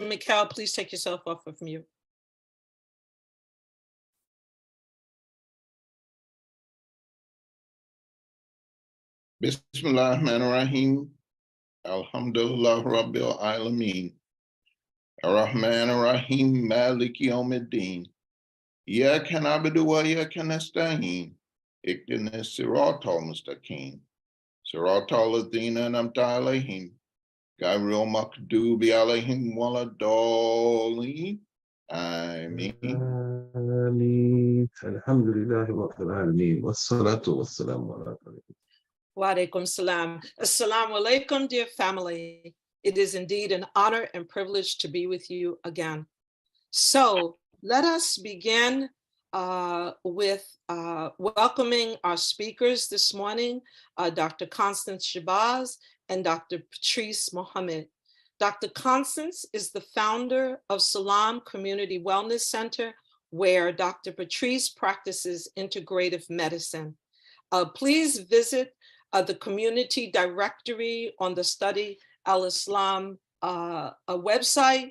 Mikhail, please take yourself off of mute. Bismillahirrahmanirrahim. Alhamdulillah Rabbil Alameen. Ar-Rahman-Ar-Rahim. Maliki Yawmiddin. Iyyaka na'budu wa iyyaka nasta'in. Ihdinas siratal mustaqim. Siratal ladzina an'amta alayhim. Ghayril maghdubi alayhim waladdallin. Ameen. Ameen. Alhamdulillah Rabbil Alameen. Wassalatu wassalamu ala rasulillah. Wa alaikum salam. Assalamu alaikum, dear family. It is indeed an honor and privilege to be with you again. So let us begin with welcoming our speakers this morning, Dr. Constance Shabazz and Dr. Patrice Mohammed. Dr. Constance is the founder of Salaam Community Wellness Center, where Dr. Patrice practices integrative medicine. Please visit the community directory on the Study al-Islam website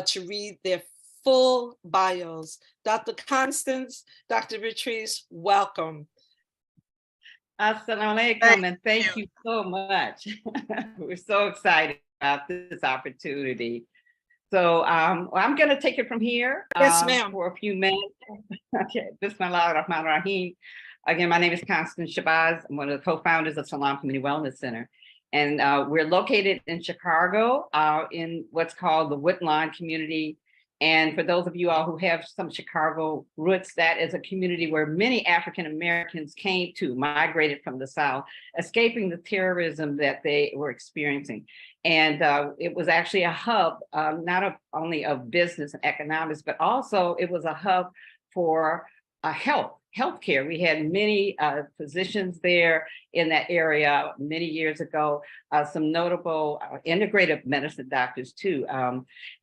to read their full bios. Dr. Constance, Dr. Patrice, welcome. Assalamu alaikum, and thank you so much. We're so excited about this opportunity. So I'm going to take it from here. Yes, ma'am. For a few minutes. Okay, Bismillahirrahmanirrahim. Again, my name is Constance Shabazz. I'm one of the co-founders of Salaam Community Wellness Center. And we're located in Chicago in what's called the Woodlawn community. And for those of you all who have some Chicago roots, that is a community where many African Americans came to, migrated from the South, escaping the terrorism that they were experiencing. And it was actually a hub, not only of business and economics, but also it was a hub for healthcare. We had many physicians there in that area many years ago, some notable integrative medicine doctors too.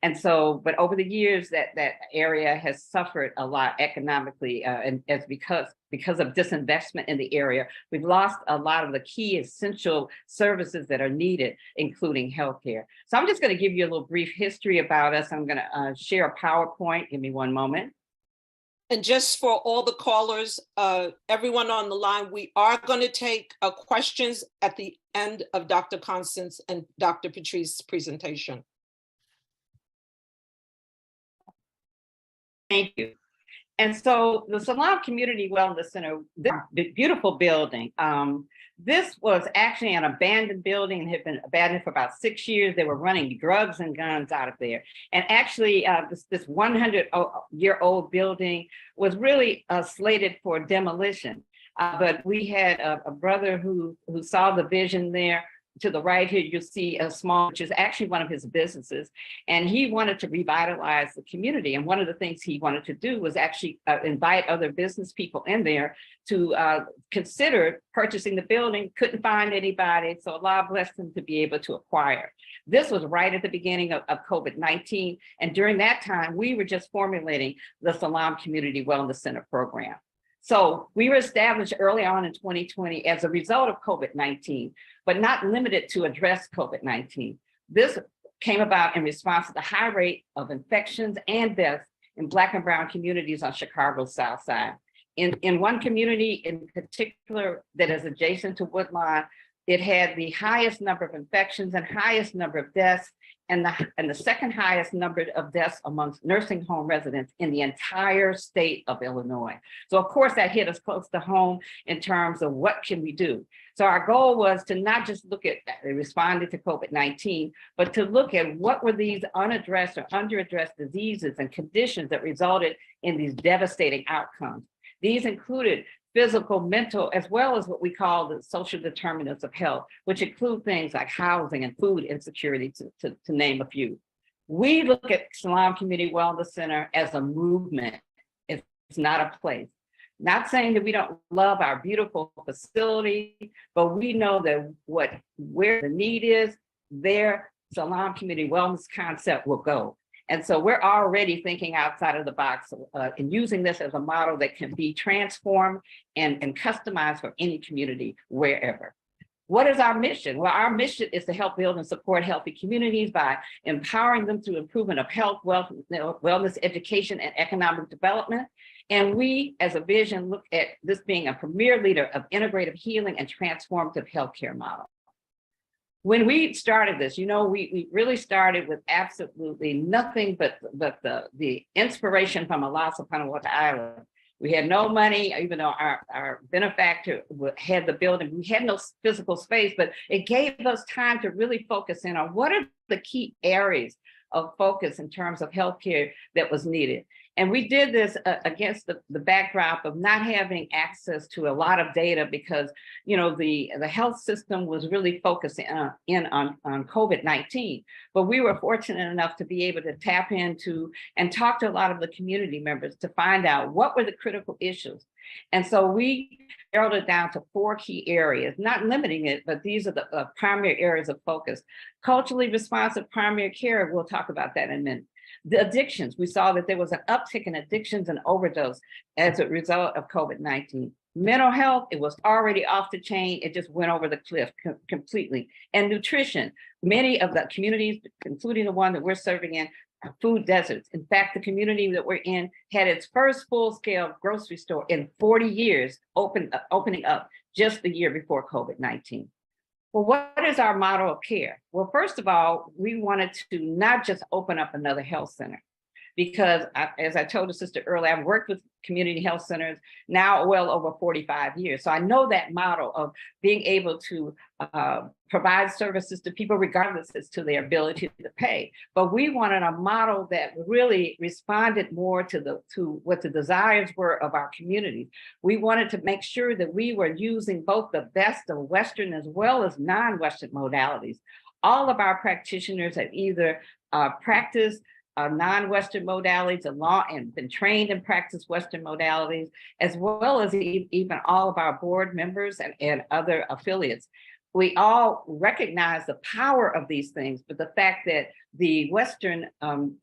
And so, but over the years that area has suffered a lot economically, and as because of disinvestment in the area, we've lost a lot of the key essential services that are needed, including healthcare. So I'm just going to give you a little brief history about us. I'm going to share a PowerPoint. Give me one moment. And just for all the callers, everyone on the line, we are going to take questions at the end of Dr. Constance and Dr. Patrice's presentation. Thank you. And so the Salaam Community Wellness Center, this beautiful building, this was actually an abandoned building and had been abandoned for about 6 years. They were running drugs and guns out of there. And actually this 100-year-old building was really slated for demolition. But we had a brother who saw the vision there. To the right here, you'll see a small, which is actually one of his businesses. And he wanted to revitalize the community. And one of the things he wanted to do was actually invite other business people in there to consider purchasing the building. Couldn't find anybody. So Allah blessed him to be able to acquire. This was right at the beginning of COVID-19. And during that time, we were just formulating the Salaam Community Wellness Center program. So we were established early on in 2020 as a result of COVID-19, but not limited to address COVID-19. This came about in response to the high rate of infections and deaths in Black and Brown communities on Chicago's South Side. In one community in particular that is adjacent to Woodlawn, it had the highest number of infections and highest number of deaths, and the second highest number of deaths amongst nursing home residents in the entire state of Illinois. So of course that hit us close to home in terms of what can we do. So our goal was to not just look at responding to COVID-19, but to look at what were these unaddressed or underaddressed diseases and conditions that resulted in these devastating outcomes. These included physical, mental, as well as what we call the social determinants of health, which include things like housing and food insecurity, to name a few. We look at Salaam Community Wellness Center as a movement. It's not a place. Not saying that we don't love our beautiful facility, but we know that where the need is, there Salaam Community Wellness concept will go. And so we're already thinking outside of the box and using this as a model that can be transformed and customized for any community, wherever. What is our mission? Well, our mission is to help build and support healthy communities by empowering them through improvement of health, wealth, wellness, education, and economic development. And we, as a vision, look at this being a premier leader of integrative healing and transformative healthcare model. When we started this, we really started with absolutely nothing but the inspiration from Allah subhanahu wa ta'ala. We had no money, even though our benefactor had the building. We had no physical space, but it gave us time to really focus in on what are the key areas of focus in terms of healthcare that was needed. And we did this against the backdrop of not having access to a lot of data because, the health system was really focusing in on COVID-19. But we were fortunate enough to be able to tap into and talk to a lot of the community members to find out what were the critical issues. And so we narrowed it down to 4 key areas, not limiting it, but these are the primary areas of focus. Culturally responsive primary care, we'll talk about that in a minute. The addictions, we saw that there was an uptick in addictions and overdose as a result of COVID-19. Mental health, it was already off the chain. It just went over the cliff completely. And nutrition, many of the communities, including the one that we're serving in, are food deserts. In fact, the community that we're in had its first full-scale grocery store in 40 years opening up just the year before COVID-19. Well, what is our model of care? Well, first of all, we wanted to not just open up another health center, because as I told the sister earlier, I've worked with community health centers now well over 45 years. So I know that model of being able to provide services to people regardless as to their ability to pay. But we wanted a model that really responded more to what the desires were of our community. We wanted to make sure that we were using both the best of Western as well as non-Western modalities. All of our practitioners have either practiced non-Western modalities and been trained and practiced Western modalities, as well as even all of our board members and other affiliates. We all recognize the power of these things, but the fact that the Western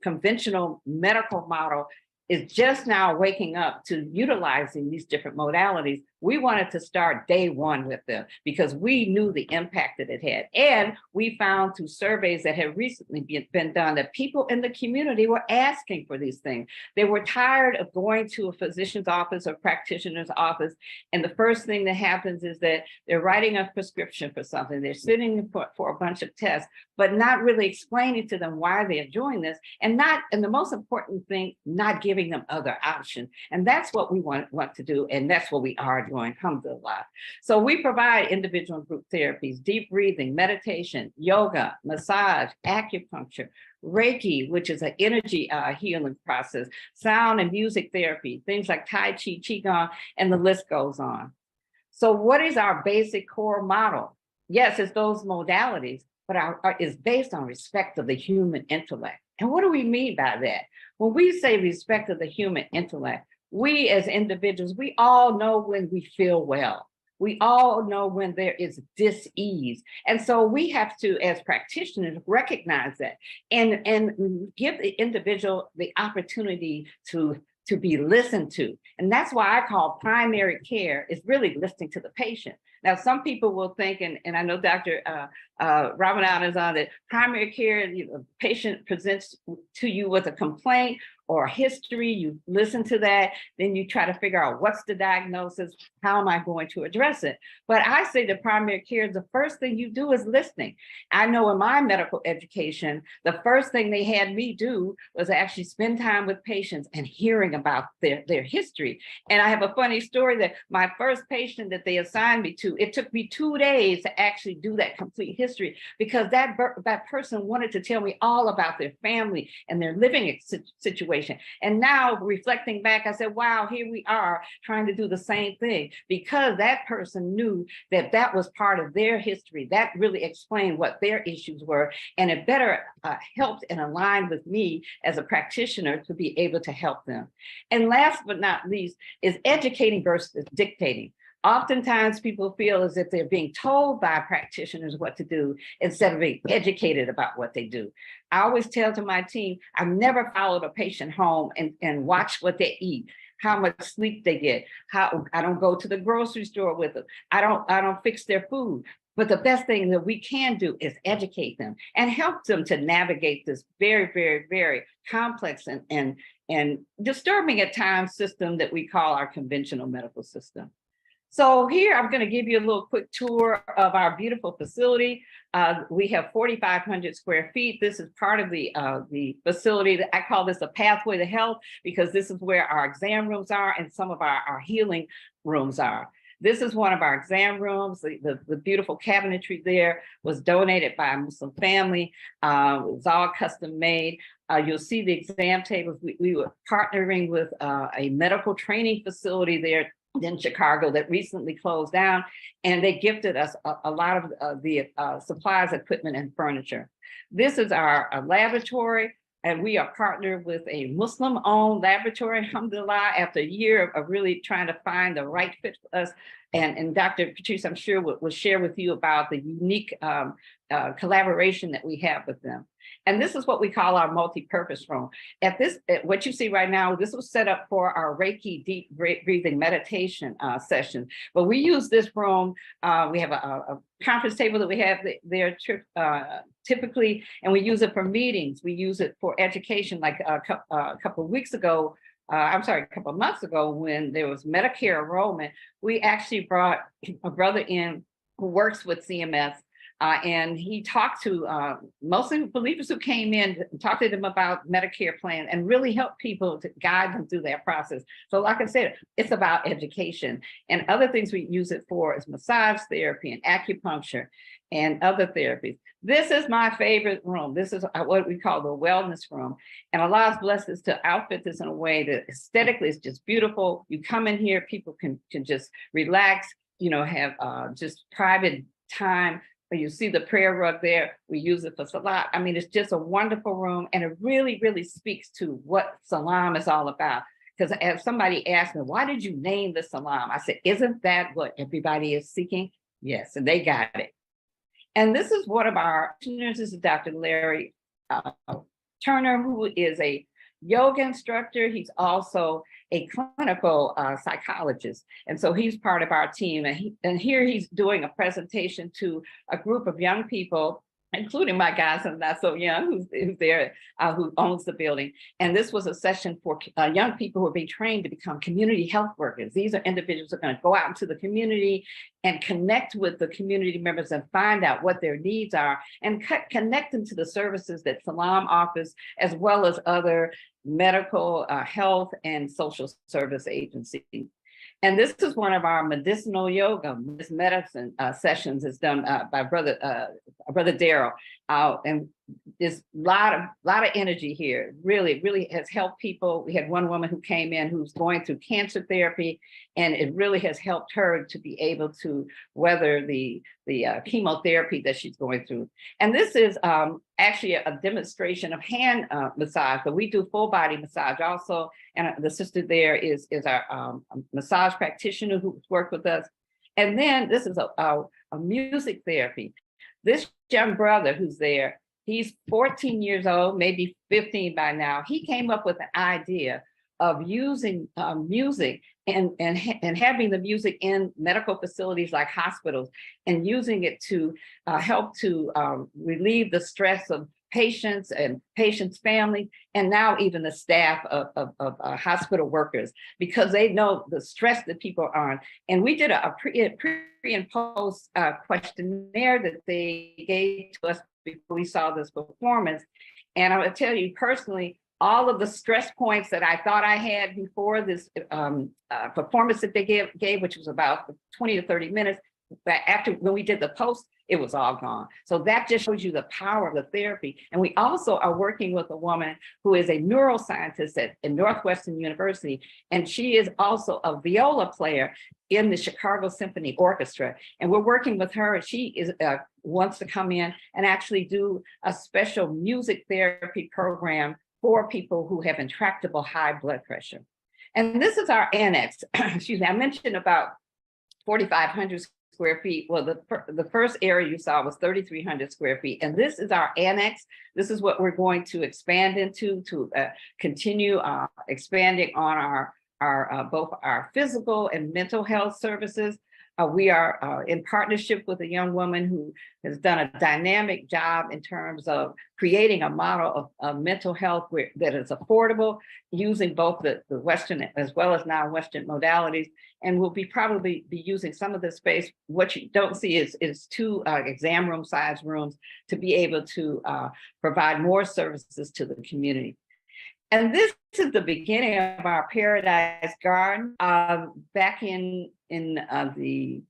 conventional medical model is just now waking up to utilizing these different modalities, we wanted to start day one with them because we knew the impact that it had. And we found through surveys that had recently been done that people in the community were asking for these things. They were tired of going to a physician's office or practitioner's office. And the first thing that happens is that they're writing a prescription for something. They're sitting for a bunch of tests, but not really explaining to them why they're doing this. And the most important thing, not giving them other options. And that's what we want to do. And that's what we are doing, alhamdulillah. So we provide individual and group therapies, deep breathing, meditation, yoga, massage, acupuncture, Reiki, which is an energy healing process, sound and music therapy, things like Tai Chi, Qigong, and the list goes on. So what is our basic core model? Yes, it's those modalities, but is based on respect of the human intellect. And what do we mean by that? When we say respect of the human intellect, we as individuals, we all know when we feel well. We all know when there is dis-ease. And so we have to, as practitioners, recognize that and give the individual the opportunity to be listened to. And that's why I call primary care is really listening to the patient. Now, some people will think, and I know Dr. Ramadan is on it, primary care, the patient presents to you with a complaint or a history, you listen to that, then you try to figure out what's the diagnosis, how am I going to address it? But I say the primary care, the first thing you do is listening. I know in my medical education, the first thing they had me do was actually spend time with patients and hearing about their history. And I have a funny story that my first patient that they assigned me to, it took me 2 days to actually do that complete history because that person wanted to tell me all about their family and their living situation. And now reflecting back, I said, wow, here we are trying to do the same thing because that person knew that that was part of their history. That really explained what their issues were. And it better helped and aligned with me as a practitioner to be able to help them. And last but not least is educating versus dictating. Oftentimes people feel as if they're being told by practitioners what to do instead of being educated about what they do. I always tell to my team, I've never followed a patient home and watched what they eat, how much sleep they get, how I don't go to the grocery store with them. I don't fix their food. But the best thing that we can do is educate them and help them to navigate this very, very, very complex and disturbing at times system that we call our conventional medical system. So here I'm going to give you a little quick tour of our beautiful facility. We have 4,500 square feet. This is part of the facility that I call this a pathway to health, because this is where our exam rooms are and some of our healing rooms are. This is one of our exam rooms. The beautiful cabinetry there was donated by a Muslim family. It was all custom made. You'll see the exam tables. We were partnering with a medical training facility there in Chicago that recently closed down, and they gifted us a lot of the supplies, equipment, and furniture. This is our laboratory, and we are partnered with a Muslim-owned laboratory, alhamdulillah, after a year of really trying to find the right fit for us. And Dr. Patrice, I'm sure, will share with you about the unique collaboration that we have with them. And this is what we call our multi-purpose room. At what you see right now, this was set up for our Reiki deep breathing meditation session. But we use this room. We have a conference table that we have there typically, and we use it for meetings. We use it for education. Like a couple of weeks ago, a couple of months ago, when there was Medicare enrollment, we actually brought a brother in who works with CMS. And he talked to mostly believers who came in, talked to them about Medicare plan, and really helped people to guide them through that process. So like I said, it's about education. And other things we use it for is massage therapy and acupuncture and other therapies. This is my favorite room. This is what we call the wellness room. And Allah's blessed us to outfit this in a way that aesthetically is just beautiful. You come in here, people can just relax, have just private time. You see the prayer rug there. We use it for Salat. I mean, it's just a wonderful room, and it really, really speaks to what Salaam is all about. Because as somebody asked me, why did you name the Salaam? I said, isn't that what everybody is seeking? Yes, and they got it. And this is one of our trainers. This is Dr. Larry Turner, who is a yoga instructor. He's also a clinical psychologist. And so he's part of our team. And here he's doing a presentation to a group of young people, including my godson, not so young, who's there, who owns the building. And this was a session for young people who are being trained to become community health workers. These are individuals who are going to go out into the community and connect with the community members and find out what their needs are and connect them to the services that Salaam offers, as well as other medical, health, and social service agencies. And this is one of our medicinal yoga, this medicine sessions is done by brother Daryl. And there's a lot of energy here. Really has helped people. We had one woman who came in who's going through cancer therapy, and it really has helped her to be able to weather the chemotherapy that she's going through. And this is actually a demonstration of hand massage, but we do full body massage also. And the sister there is our massage practitioner who's worked with us. And then this is a music therapy. This young brother who's there, he's 14 years old, maybe 15 by now. He came up with an idea of using music and having the music in medical facilities like hospitals, and using it to help to relieve the stress of patients and patients' families, and now even the staff of hospital workers, because they know the stress that people are on. And we did a pre and post questionnaire that they gave to us before we saw this performance. And I would tell you personally, all of the stress points that I thought I had before this performance that they gave, which was about 20 to 30 minutes, but when we did the post, it was all gone. So that just shows you the power of the therapy. And we also are working with a woman who is a neuroscientist at Northwestern University, and she is also a viola player in the Chicago Symphony Orchestra. And we're working with her. She wants to come in and actually do a special music therapy program for people who have intractable high blood pressure. And this is our annex. Excuse me, I mentioned about 4,500 square feet. Well, the first area you saw was 3,300 square feet. And this is our annex. This is what we're going to expand into to continue expanding on our both our physical and mental health services. We are in partnership with a young woman who has done a dynamic job in terms of creating a model of mental health that is affordable, using both the Western as well as non-Western modalities. And we'll probably be using some of this space. What you don't see is two exam room size rooms to be able to provide more services to the community. And this is the beginning of our Paradise Garden. Back in the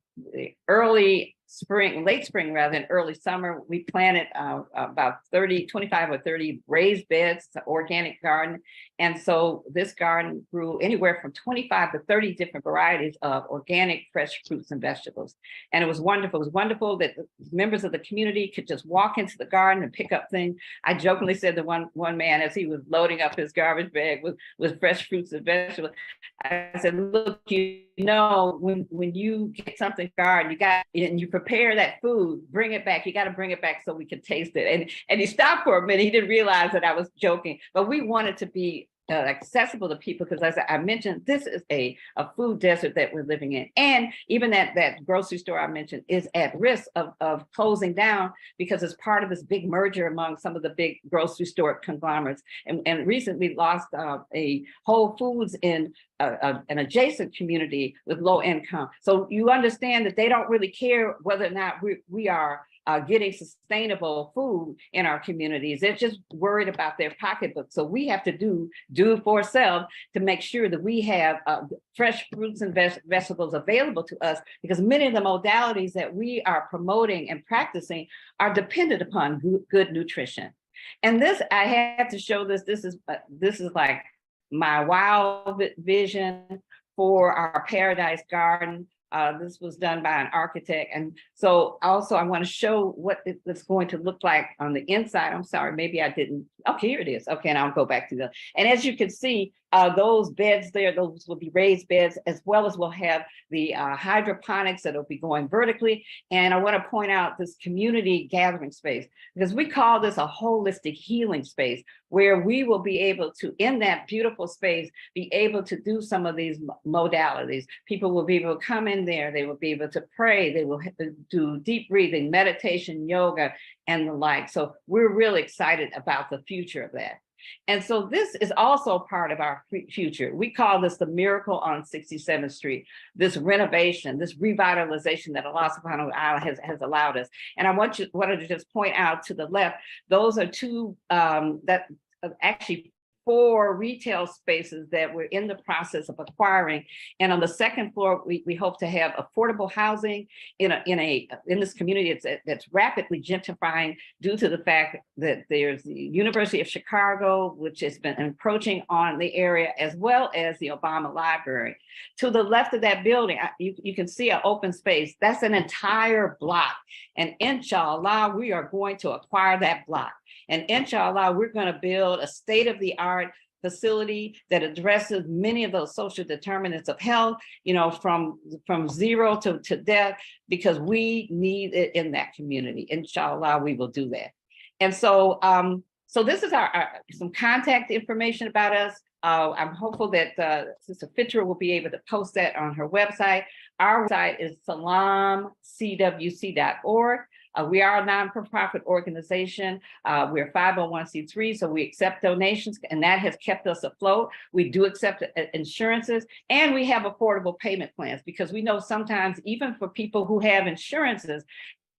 early spring, late spring rather than early summer, we planted about 25 or 30 raised beds, organic garden. And so this garden grew anywhere from 25 to 30 different varieties of organic fresh fruits and vegetables. And it was wonderful. It was wonderful that the members of the community could just walk into the garden and pick up things. I jokingly said to one man as he was loading up his garbage bag with fresh fruits and vegetables, I said, look, when you get something garden, you prepare that food, bring it back. You got to bring it back so we can taste it. And he stopped for a minute. He didn't realize that I was joking, but we wanted to be accessible to people because, as I mentioned, this is a food desert that we're living in. And even that grocery store I mentioned is at risk of closing down because it's part of this big merger among some of the big grocery store conglomerates. And recently lost a Whole Foods in an adjacent community with low income. So you understand that they don't really care whether or not we are getting sustainable food in our communities. They're just worried about their pocketbook. So we have to do for ourselves to make sure that we have fresh fruits and vegetables available to us, because many of the modalities that we are promoting and practicing are dependent upon good nutrition. And this, I had to show this. This is like my wild vision for our Paradise Garden. This was done by an architect. And so also I want to show what it's going to look like on the inside. I'm sorry, maybe I didn't. Okay, here it is. Okay, and I'll go back to and as you can see, those beds there, those will be raised beds, as well as we'll have the hydroponics that'll be going vertically. And I want to point out this community gathering space, because we call this a holistic healing space, where we will be able to, in that beautiful space, be able to do some of these modalities. People will be able to come in there, they will be able to pray, they will do deep breathing, meditation, yoga, and the like. So we're really excited about the future of that. And so this is also part of our future. We call this the miracle on 67th Street, this renovation, this revitalization that Allah subhanahu wa ta'ala has allowed us. And I wanted to just point out to the left, those are two actually 4 retail spaces that we're in the process of acquiring. And on the second floor, we hope to have affordable housing in this community that's rapidly gentrifying due to the fact that there's the University of Chicago, which has been encroaching on the area, as well as the Obama Library. To the left of that building, you can see an open space. That's an entire block. And inshallah, we are going to acquire that block. And inshallah, we're going to build a state-of-the-art facility that addresses many of those social determinants of health, from zero to death, because we need it in that community. Inshallah, we will do that. And so, so this is our some contact information about us. I'm hopeful that Sister Fitrah will be able to post that on her website. Our website is salamcwc.org. We are a non-profit organization. We're 501c3, so we accept donations, and that has kept us afloat. We do accept insurances, and we have affordable payment plans, because we know sometimes, even for people who have insurances,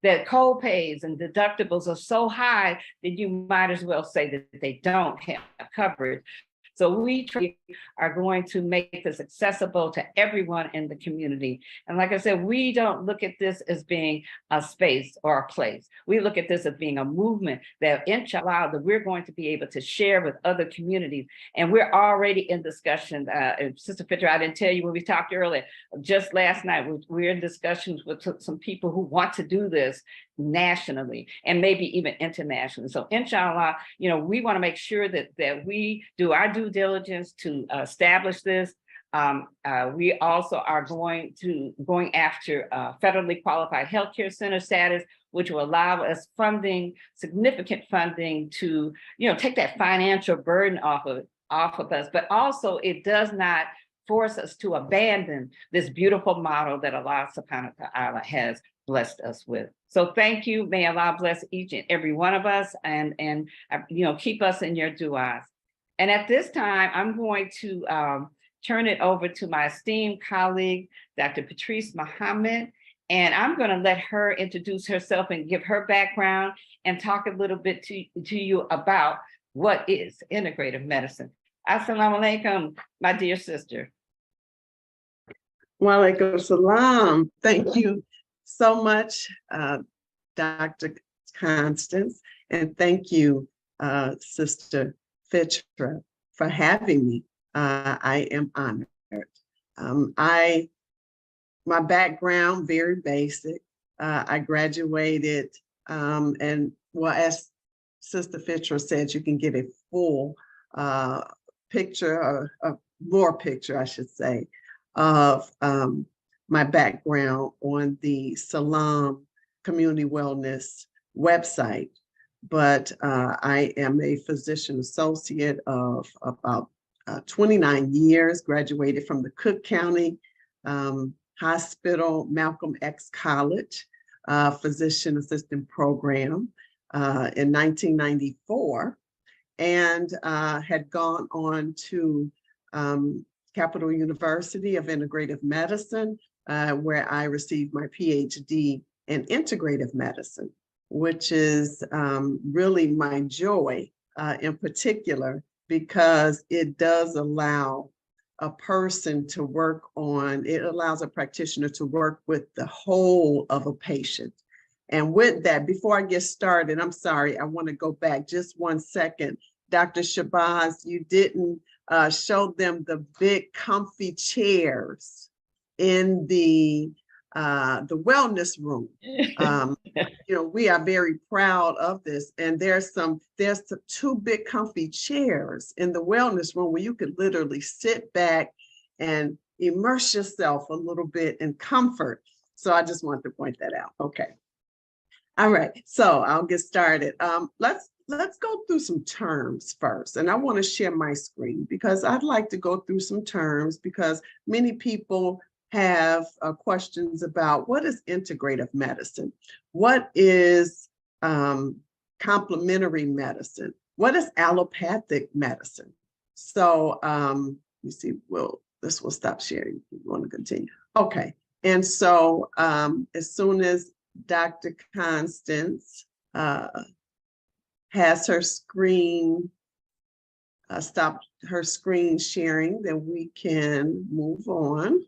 that co-pays and deductibles are so high that you might as well say that they don't have coverage. So we are going to make this accessible to everyone in the community. And like I said, we don't look at this as being a space or a place. We look at this as being a movement that, inshallah, that we're going to be able to share with other communities. And we're already in discussion. Sister Fitrah, I didn't tell you when we talked earlier, just last night, we're in discussions with some people who want to do this nationally and maybe even internationally. So inshallah, we want to make sure that we do our due diligence to establish this. We also are going after federally qualified healthcare center status, which will allow us significant funding to take that financial burden off of us. But also, it does not force us to abandon this beautiful model that Allah subhanahu wa ta'ala has blessed us with. So thank you. May Allah bless each and every one of us and keep us in your du'as. And at this time, I'm going to turn it over to my esteemed colleague, Dr. Patrice Muhammad, and I'm going to let her introduce herself and give her background and talk a little bit to you about what is integrative medicine. Assalamu alaikum, my dear sister. Wa alaikum salam. Thank you so much, Dr. Constance, and thank you, Sister Fitrah, for having me. I am honored. My background, very basic. I graduated, and well, as Sister Fitrah said, you can get a full picture, or a more picture, I should say, of my background on the Salaam Community Wellness website. But I am a physician associate of about 29 years, graduated from the Cook County Hospital Malcolm X College physician assistant program in 1994, and had gone on to Capital University of Integrative Medicine, where I received my PhD in integrative medicine, which is really my joy in particular, because it does allow a person to work on, it allows a practitioner to work with the whole of a patient. And with that, before I get started, I'm sorry, I want to go back just 1 second. Dr. Shabazz, you didn't show them the big comfy chairs in the wellness room. We are very proud of this, and there's two big comfy chairs in the wellness room where you could literally sit back and immerse yourself a little bit in comfort. So I just wanted to point that out. Okay. All right, so I'll get started. Let's go through some terms first, and I want to share my screen because I'd like to go through some terms, because many people have questions about what is integrative medicine, what is complementary medicine, what is allopathic medicine. So you see, this will stop sharing. You want to continue? Okay, and so as soon as Dr. Constance has her screen, stopped her screen sharing, then we can move on.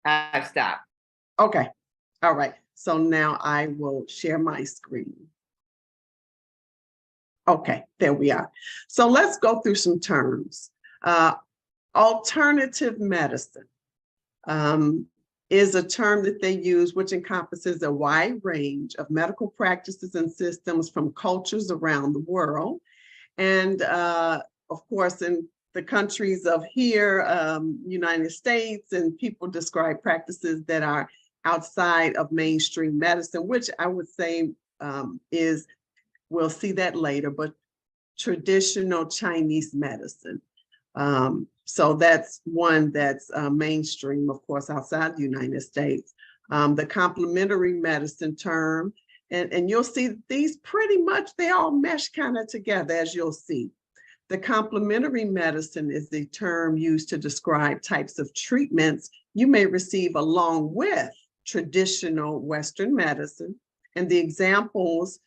I've stopped. Okay, all right. So now I will share my screen. Okay, there we are. So let's go through some terms. Alternative medicine is a term that they use, which encompasses a wide range of medical practices and systems from cultures around the world. And of course, in the countries of here, United States, and people describe practices that are outside of mainstream medicine, which I would say is, we'll see that later, but traditional Chinese medicine. So that's one that's mainstream, of course, outside the United States. The complementary medicine term, and you'll see these pretty much, they all mesh kind of together, as you'll see. The complementary medicine is the term used to describe types of treatments you may receive along with traditional Western medicine. And the examples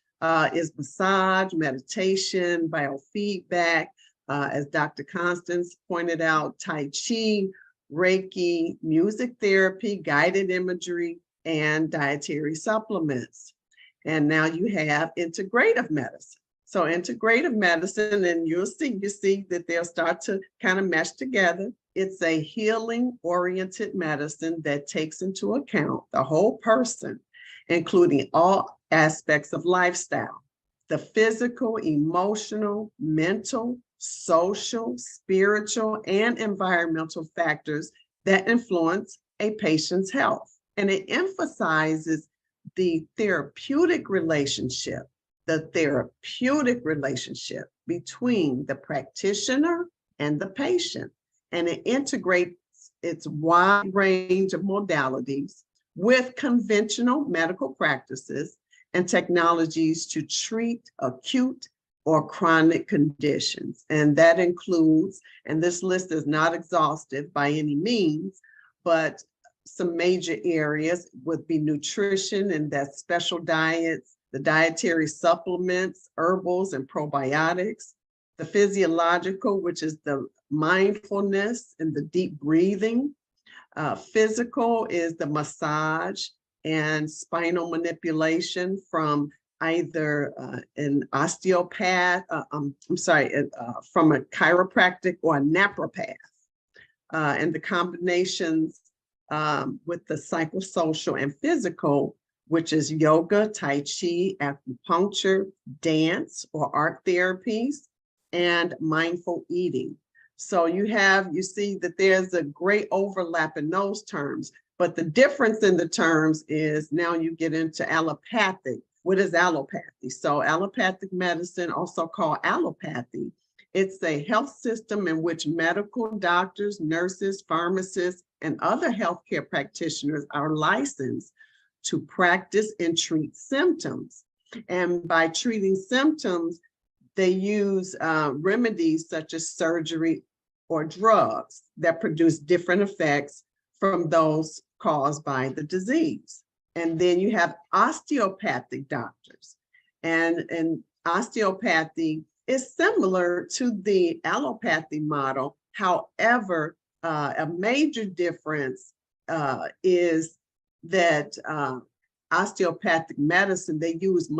is massage, meditation, biofeedback, as Dr. Constance pointed out, Tai Chi, Reiki, music therapy, guided imagery, and dietary supplements. And now you have integrative medicine. So integrative medicine, and you see that they'll start to kind of mesh together. It's a healing-oriented medicine that takes into account the whole person, including all aspects of lifestyle, the physical, emotional, mental, social, spiritual, and environmental factors that influence a patient's health. And it emphasizes the therapeutic relationship between the practitioner and the patient. And it integrates its wide range of modalities with conventional medical practices and technologies to treat acute or chronic conditions. And that includes, and this list is not exhaustive by any means, but some major areas would be nutrition, and that's special diets, the dietary supplements, herbals, and probiotics, the physiological, which is the mindfulness and the deep breathing. Physical is the massage and spinal manipulation from either an osteopath, from a chiropractic or a naturopath. And the combinations with the psychosocial and physical, which is yoga, tai chi, acupuncture, dance or art therapies, and mindful eating. So you see that there's a great overlap in those terms, but the difference in the terms is now you get into allopathic. What is allopathy? So allopathic medicine, also called allopathy, it's a health system in which medical doctors, nurses, pharmacists, and other healthcare practitioners are licensed to practice and treat symptoms. And by treating symptoms, they use remedies such as surgery or drugs that produce different effects from those caused by the disease. And then you have osteopathic doctors. And osteopathy is similar to the allopathy model. However, a major difference is that osteopathic medicine, they use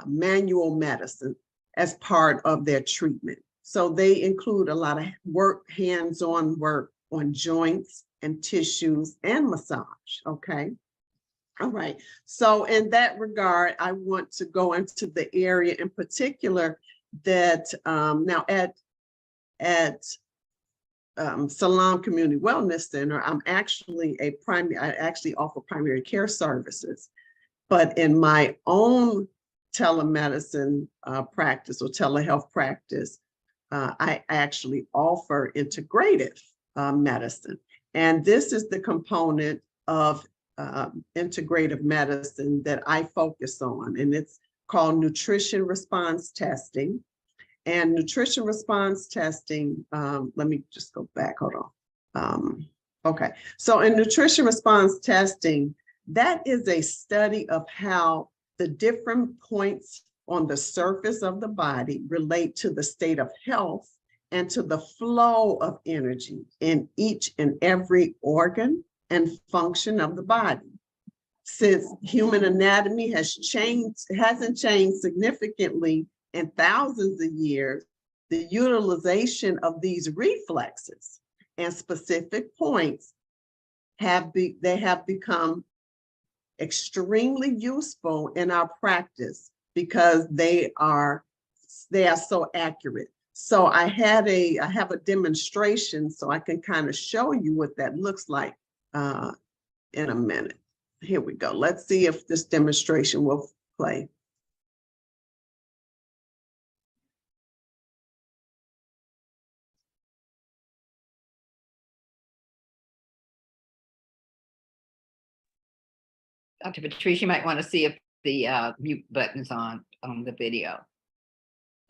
manual medicine as part of their treatment. So they include a lot of work, hands-on work on joints and tissues and massage, okay? All right, so in that regard, I want to go into the area in particular that now at Salaam Community Wellness Center, I actually offer primary care services, but in my own telemedicine practice or telehealth practice, I actually offer integrative medicine. And this is the component of integrative medicine that I focus on, and it's called nutrition response testing. And nutrition response testing, let me just go back, hold on. Okay, so in nutrition response testing, that is a study of how the different points on the surface of the body relate to the state of health and to the flow of energy in each and every organ and function of the body. Since human anatomy hasn't changed significantly in thousands of years, the utilization of these reflexes and specific points have become extremely useful in our practice because they are so accurate. So I have a demonstration so I can kind of show you what that looks like in a minute. Here we go. Let's see if this demonstration will play. Dr. Patrice, you might want to see if the mute button's on the video.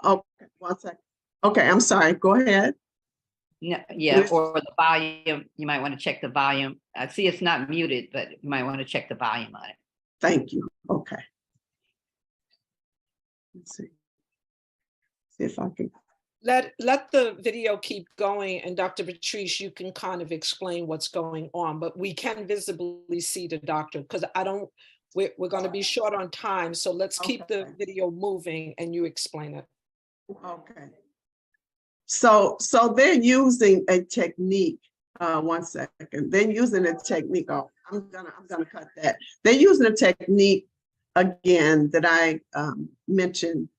Okay, 1 second. Okay, I'm sorry. Go ahead. No, yeah, or the volume. You might want to check the volume. I see it's not muted, but you might want to check the volume on it. Thank you. Okay. Let's see. See if I can. Let the video keep going, and Dr. Patrice, you can kind of explain what's going on, but we can visibly see the doctor because we're going to be short on time. So let's keep the video moving and you explain it. Okay. So they're using a technique. 1 second. They're using a technique. Oh, I'm gonna cut that. They're using a technique again that I mentioned,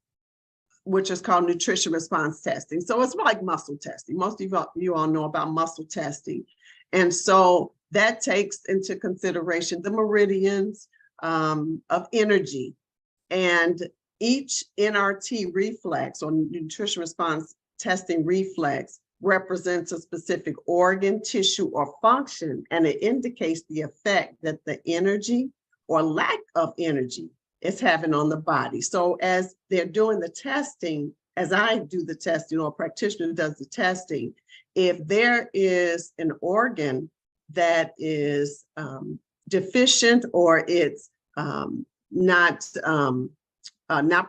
which is called nutrition response testing. So it's like muscle testing. Most of you all know about muscle testing. And so that takes into consideration the meridians of energy, and each NRT reflex or nutrition response testing reflex represents a specific organ, tissue, or function, and it indicates the effect that the energy or lack of energy is having on the body. So as they're doing the testing, as I do the testing, or a practitioner does the testing, if there is an organ that is deficient, or it's not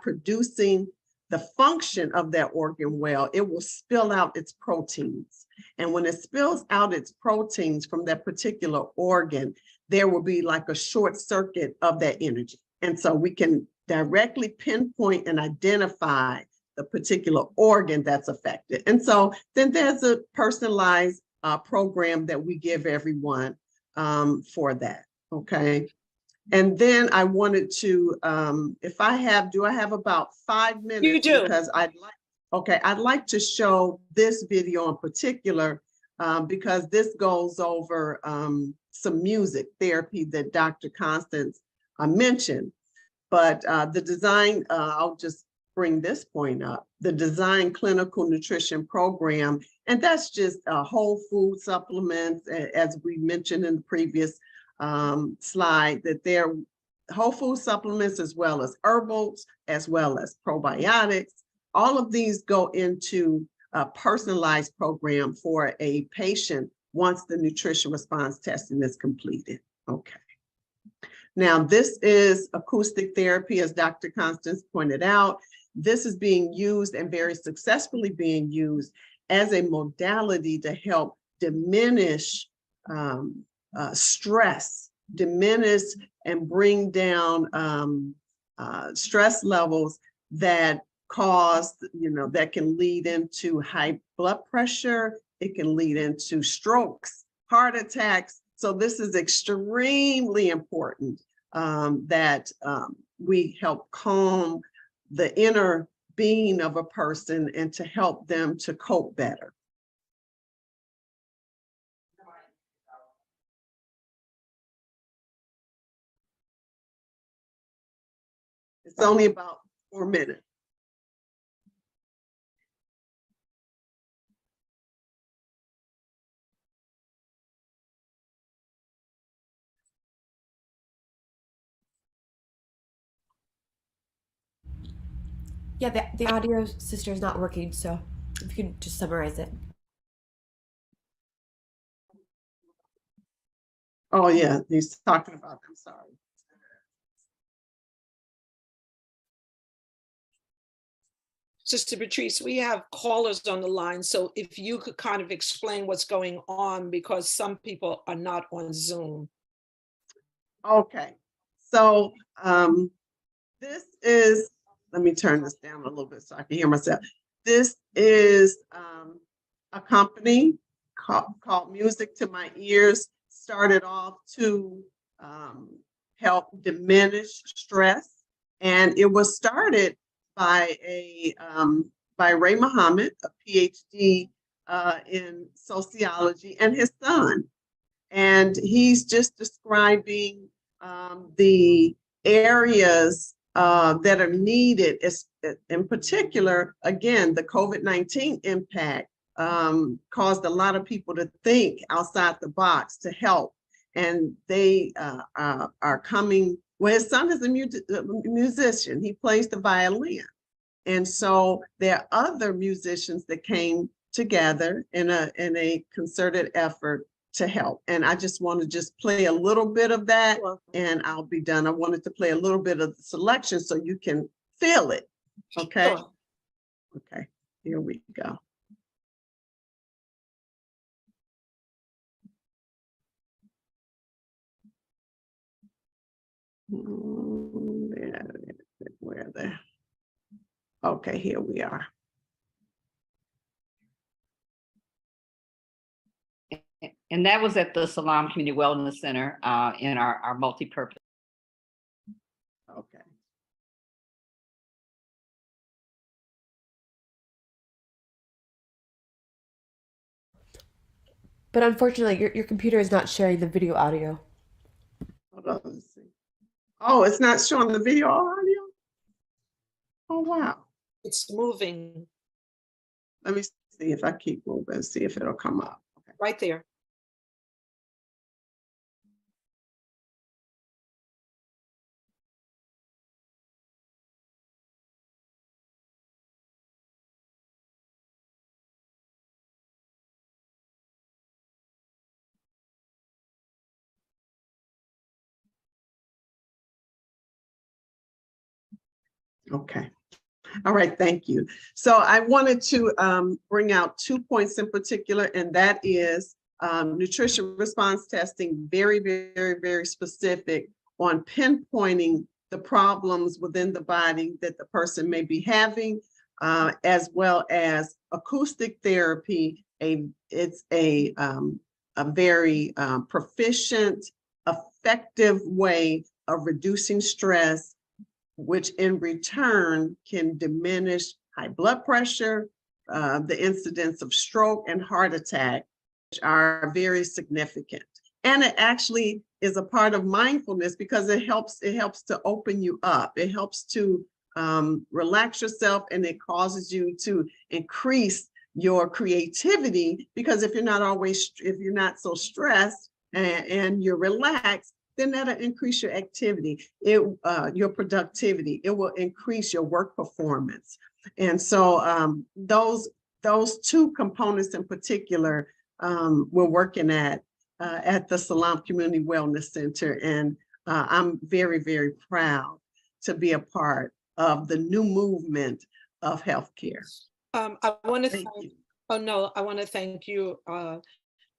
producing the function of that organ well, it will spill out its proteins. And when it spills out its proteins from that particular organ, there will be like a short circuit of that energy. And so we can directly pinpoint and identify the particular organ that's affected. And so then there's a personalized program that we give everyone for that, okay? And then I wanted to, do I have about 5 minutes? You do. Because I'd like to show this video in particular, because this goes over some music therapy that Dr. Constance mentioned. But the design, I'll just bring this point up, the design clinical nutrition program, and that's just whole food supplements, as we mentioned in the previous slide, that they're whole food supplements as well as herbals, as well as probiotics. All of these go into a personalized program for a patient once the nutrition response testing is completed. Okay. Now, this is acoustic therapy, as Dr. Constance pointed out. This is being used, and very successfully being used, as a modality to help diminish stress, diminish and bring down stress levels that cause, that can lead into high blood pressure. It can lead into strokes, heart attacks. So this is extremely important, that we help calm the inner being of a person and to help them to cope better. It's only about 4 minutes. Yeah, the audio sister is not working, so if you can just summarize it. Oh yeah, he's talking about, I'm sorry. Sister Patrice, we have callers on the line, so if you could kind of explain what's going on, because some people are not on Zoom. Okay, so this is, let me turn this down a little bit so I can hear myself. This is a company called Music to My Ears. Started off to help diminish stress, and it was started by Ray Muhammad, a PhD in sociology, and his son. And he's just describing the areas that are needed, in particular, again, the COVID-19 impact caused a lot of people to think outside the box to help. And they are coming, well, his son is a musician. He plays the violin. And so there are other musicians that came together in a concerted effort to help. And I just want to just play a little bit of that, and I'll be done. I wanted to play a little bit of the selection so you can feel it. Okay. Sure. Okay, here we go. Where are they? Okay, here we are. And that was at the Salaam Community Wellness Center in our multi-purpose. Okay. But unfortunately, your computer is not sharing the video audio. Hold on, let's see. Oh, it's not showing the video audio? Oh, wow. It's moving. Let me see if I keep moving, see if it'll come up. Okay. Right there. Okay. All right, thank you. So I wanted to bring out 2 points in particular, and that is nutrition response testing, very, very, very specific on pinpointing the problems within the body that the person may be having, as well as acoustic therapy. It's a very proficient, effective way of reducing stress, which in return can diminish high blood pressure, the incidence of stroke and heart attack, which are very significant. And it actually is a part of mindfulness because it helps to open you up. It helps to relax yourself, and it causes you to increase your creativity, because if you're not so stressed and you're relaxed, then that'll increase your activity, your productivity. It will increase your work performance. And so those 2 components in particular, we're working at the Salaam Community Wellness Center. And I'm very, very proud to be a part of the new movement of healthcare. I want to thank you. Oh, no, I want to thank you.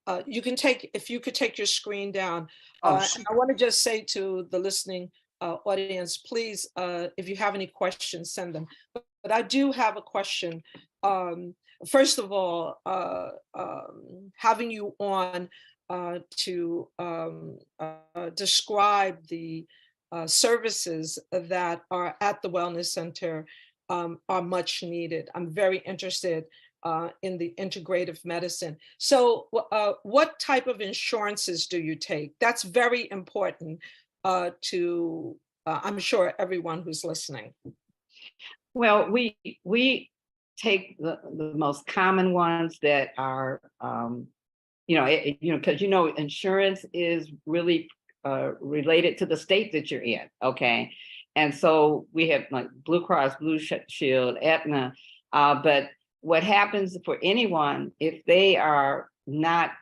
If you could take your screen down. Sure. I want to just say to the listening audience, please, if you have any questions, send them. But I do have a question. First of all, having you on to describe the services that are at the Wellness Center are much needed. I'm very interested in the integrative medicine. So what type of insurances do you take? That's very important to, I'm sure, everyone who's listening. Well, we take the most common ones that are, because insurance is really related to the state that you're in, okay? And so we have like Blue Cross, Blue Shield, Aetna, but what happens for anyone, if they are not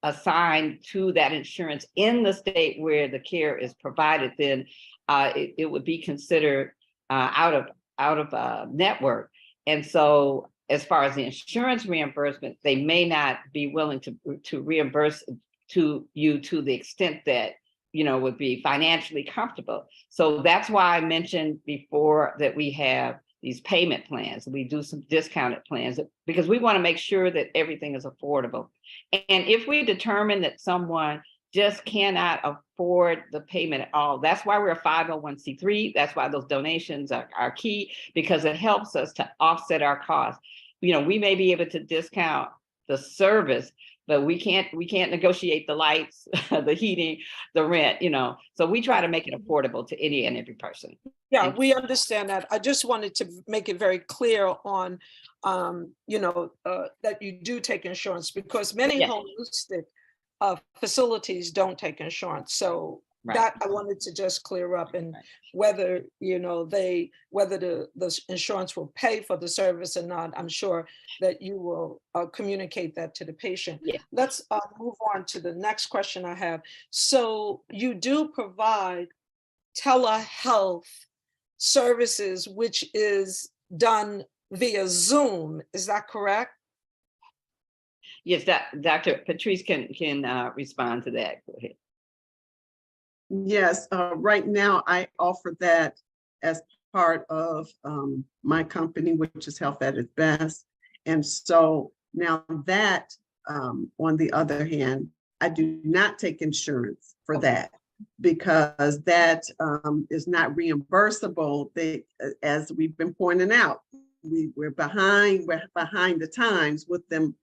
assigned to that insurance in the state where the care is provided, then it would be considered out of network. And so as far as the insurance reimbursement, they may not be willing to reimburse to you to the extent that would be financially comfortable. So that's why I mentioned before that we have these payment plans. We do some discounted plans because we want to make sure that everything is affordable. And if we determine that someone just cannot afford the payment at all, that's why we're a 501c3. That's why those donations are key, because it helps us to offset our costs. We may be able to discount the service, but we can't negotiate the lights, the heating, the rent, so we try to make it affordable to any and every person. Yeah, we understand that. I just wanted to make it very clear on, that you do take insurance, because many holistic facilities don't take insurance. So that I wanted to just clear up, and whether, whether the insurance will pay for the service or not, I'm sure that you will communicate that to the patient. Yeah. Let's move on to the next question I have. So you do provide telehealth services, which is done via Zoom. Is that correct? Yes, Dr. Patrice can respond to that. Go ahead. Yes, right now I offer that as part of my company, which is Health at its Best. And so now that, on the other hand, I do not take insurance for that, because that is not reimbursable. As we've been pointing out, we're behind the times with them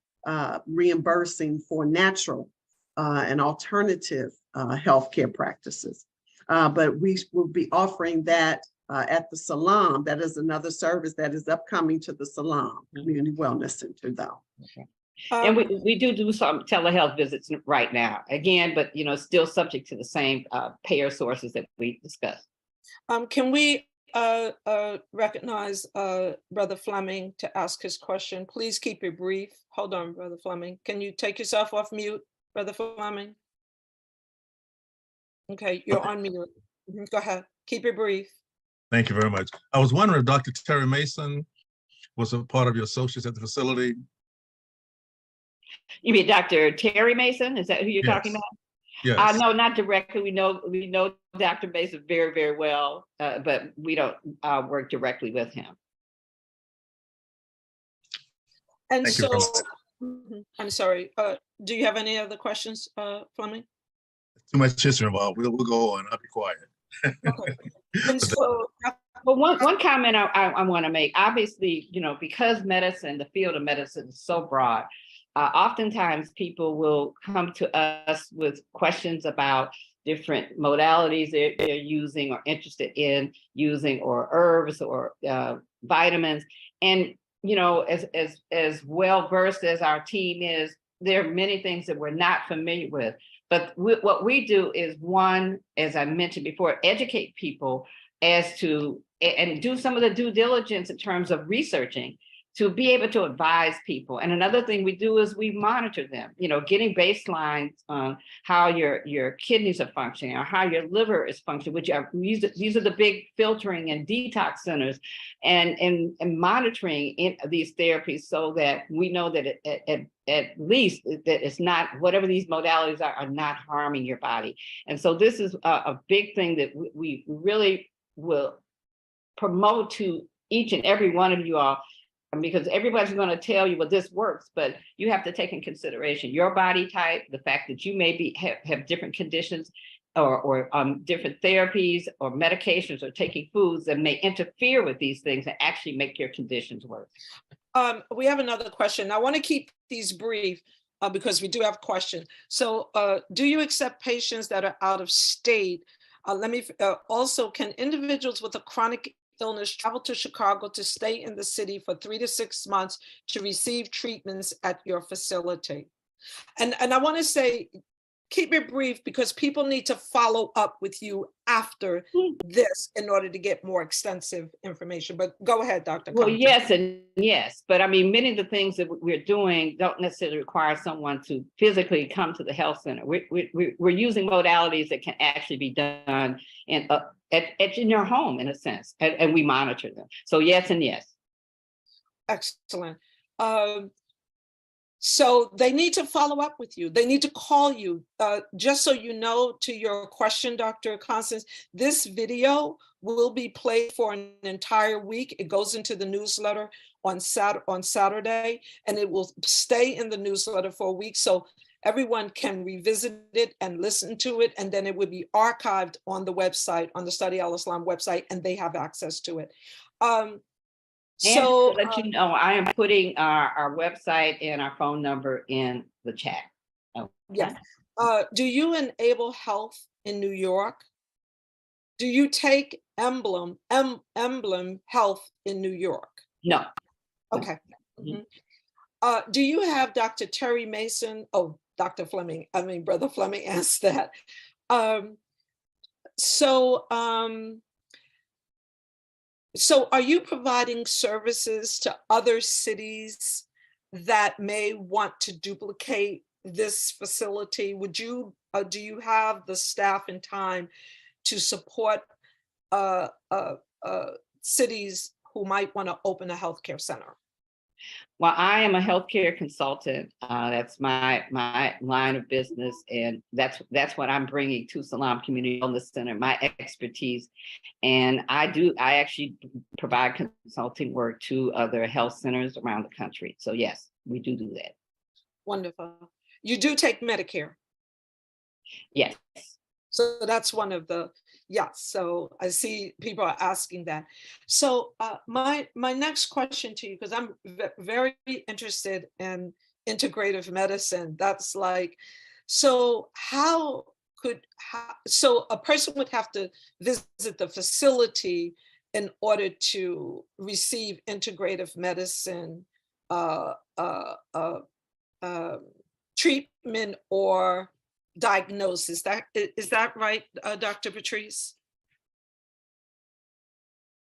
reimbursing for natural and alternative healthcare practices. But we will be offering that at the Salaam. That is another service that is upcoming to the Salaam Community Wellness Center, though. Okay. And we do some telehealth visits right now, again, but still subject to the same payer sources that we discussed. Can we recognize Brother Fleming to ask his question? Please keep it brief. Hold on, Brother Fleming. Can you take yourself off mute, Brother Fleming? Okay, you're on mute. Go ahead. Keep it brief. Thank you very much. I was wondering if Dr. Terry Mason was a part of your associates at the facility. You mean Dr. Terry Mason? Is that who you're talking about? Yes. No, not directly. We know Dr. Mason very, very well, but we don't work directly with him. And Thank you very so, I'm sorry. Do you have any other questions, Fleming? Too much history involved. We'll go on. I'll be quiet. Okay. And so, But one comment I want to make, obviously, because medicine, the field of medicine is so broad, oftentimes people will come to us with questions about different modalities they're using or interested in using, or herbs or vitamins. And, as well versed as our team is, there are many things that we're not familiar with. But what we do is, one, as I mentioned before, educate people as to, and do some of the due diligence in terms of researching to be able to advise people. And another thing we do is we monitor them, getting baselines on how your kidneys are functioning or how your liver is functioning, which are, these are the big filtering and detox centers, and monitoring these therapies so that we know that at least that it's not, whatever these modalities are not harming your body. And so this is a big thing that we really will promote to each and every one of you all, because everybody's going to tell you, well, this works, but you have to take in consideration your body type, the fact that you may have different conditions or different therapies or medications or taking foods that may interfere with these things and actually make your conditions worse. We have another question. I want to keep these brief because we do have questions. So do you accept patients that are out of state? Also, can individuals with a chronic illness travel to Chicago to stay in the city for 3 to 6 months to receive treatments at your facility? And I want to say, keep it brief because people need to follow up with you after this in order to get more extensive information. But go ahead, Dr. Well, Constance. yes and yes. But I mean, many of the things that we're doing don't necessarily require someone to physically come to the health center. We're using modalities that can actually be done in your home, in a sense, and we monitor them. So yes and yes. Excellent. So they need to follow up with you. They need to call you. Just so you know, to your question, Dr. Constance, this video will be played for an entire week. It goes into the newsletter on Saturday, and it will stay in the newsletter for a week. So everyone can revisit it and listen to it, and then it would be archived on the website, on the Study Al-Islam website, and they have access to it. So to let you know, I am putting our website and our phone number in the chat. Okay. Yes. Do you enable health in New York? Do you take Emblem Health in New York? No. Okay. Mm-hmm. Do you have Dr. Terry Mason? Oh, Dr. Fleming. I mean, Brother Fleming asked that. So are you providing services to other cities that may want to duplicate this facility? Would you, do you have the staff and time to support cities who might want to open a healthcare center? Well, I am a healthcare consultant. That's my line of business, and that's what I'm bringing to Salaam Community Wellness Center, my expertise. And I actually provide consulting work to other health centers around the country. So yes, we do that. Wonderful. You do take Medicare? Yes. So that's one of the, so I see people are asking that. So my next question to you, because I'm very interested in integrative medicine, that's like, so so a person would have to visit the facility in order to receive integrative medicine treatment or diagnosis. Is that right, Dr. Patrice?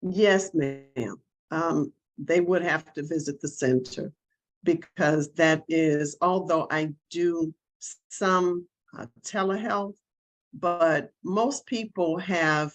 Yes, ma'am. They would have to visit the center, because that is, although I do some telehealth, but most people have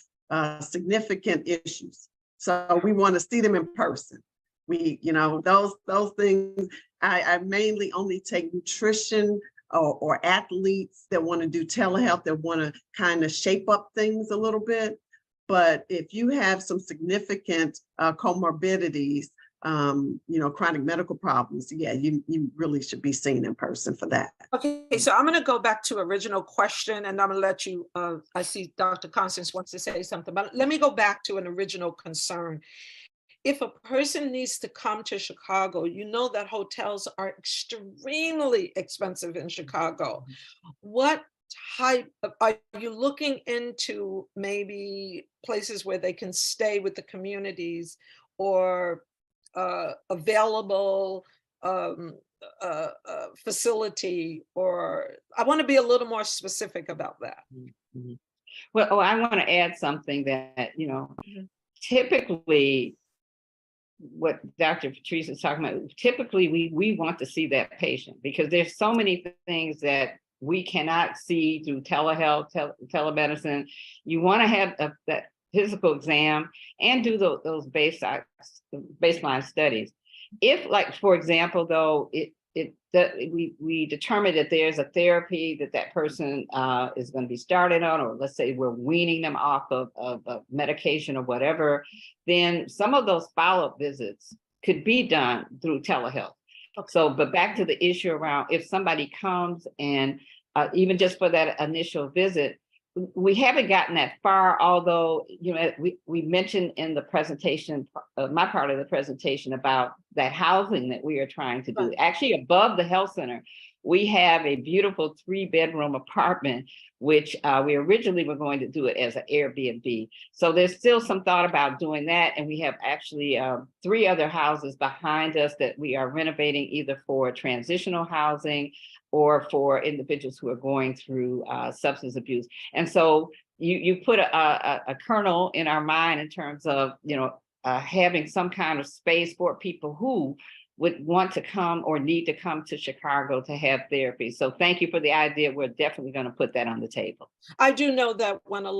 significant issues. So we want to see them in person. We, those things, I mainly only take nutrition or athletes that want to do telehealth, that want to kind of shape up things a little bit. But if you have some significant comorbidities, chronic medical problems, yeah, you really should be seen in person for that. Okay, so I'm going to go back to original question, and I'm going to let you, I see Dr. Constance wants to say something, but let me go back to an original concern. If a person needs to come to Chicago, you know that hotels are extremely expensive in Chicago. What type of, are you looking into maybe places where they can stay with the communities, or available facility, or I want to be a little more specific about that. Mm-hmm. Well, I want to add something that, typically what Dr. Patrice is talking about, typically we want to see that patient, because there's so many things that we cannot see through telehealth, telemedicine. You want to have that physical exam and do those baseline studies. If, like, for example, though, we determine that there's a therapy that person is going to be started on, or let's say we're weaning them off of medication or whatever, then some of those follow-up visits could be done through telehealth. So, but back to the issue around if somebody comes and even just for that initial visit, we haven't gotten that far, although, we mentioned in the presentation, my part of the presentation, about that housing that we are trying to do. Right. Actually, above the health center, we have a beautiful 3-bedroom apartment, which we originally were going to do it as an Airbnb. So there's still some thought about doing that. And we have actually 3 other houses behind us that we are renovating, either for transitional housing or for individuals who are going through substance abuse. And so you put a kernel in our mind in terms of, having some kind of space for people who would want to come or need to come to Chicago to have therapy. So thank you for the idea. We're definitely going to put that on the table. I do know that when the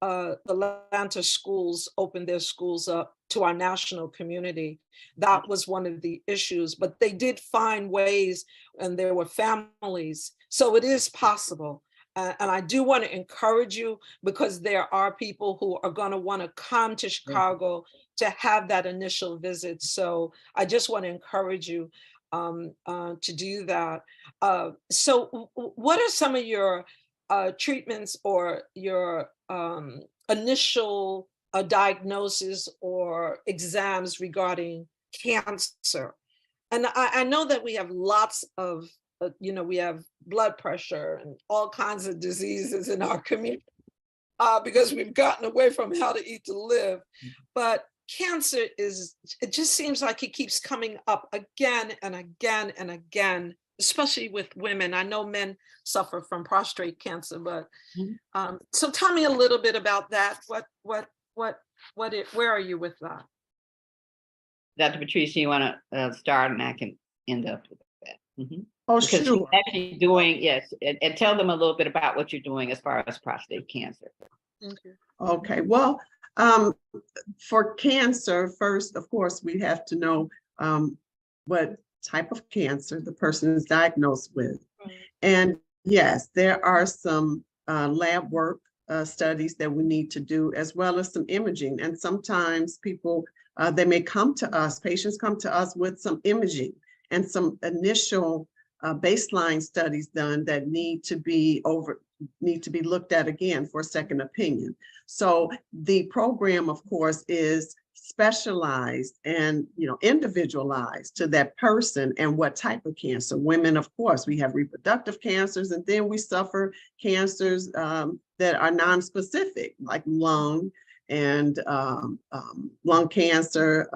Atlanta schools opened their schools up to our national community, that was one of the issues, but they did find ways, and there were families. So it is possible. And I do want to encourage you, because there are people who are going to want to come to Chicago to have that initial visit. So I just want to encourage you to do that. So what are some of your treatments or your initial diagnosis or exams regarding cancer? And I know that we have lots of, we have blood pressure and all kinds of diseases in our community because we've gotten away from how to eat to live. But cancer it just seems like it keeps coming up again and again and again, especially with women. I know men suffer from prostate cancer, but so tell me a little bit about that. Where are you with that? Dr. Patrice, you want to start, and I can end up with that. Mm-hmm. Oh, because sure. Actually doing, yes, and tell them a little bit about what you're doing as far as prostate cancer. Okay, well, for cancer, first, of course, we have to know what type of cancer the person is diagnosed with. And yes, there are some lab work studies that we need to do, as well as some imaging. And sometimes people, they may come to us, patients come to us with some imaging and some initial baseline studies done that need to be looked at again for a second opinion. So the program, of course, is specialized and individualized to that person and what type of cancer. Women, of course, we have reproductive cancers, and then we suffer cancers that are non-specific, like lung and lung cancer,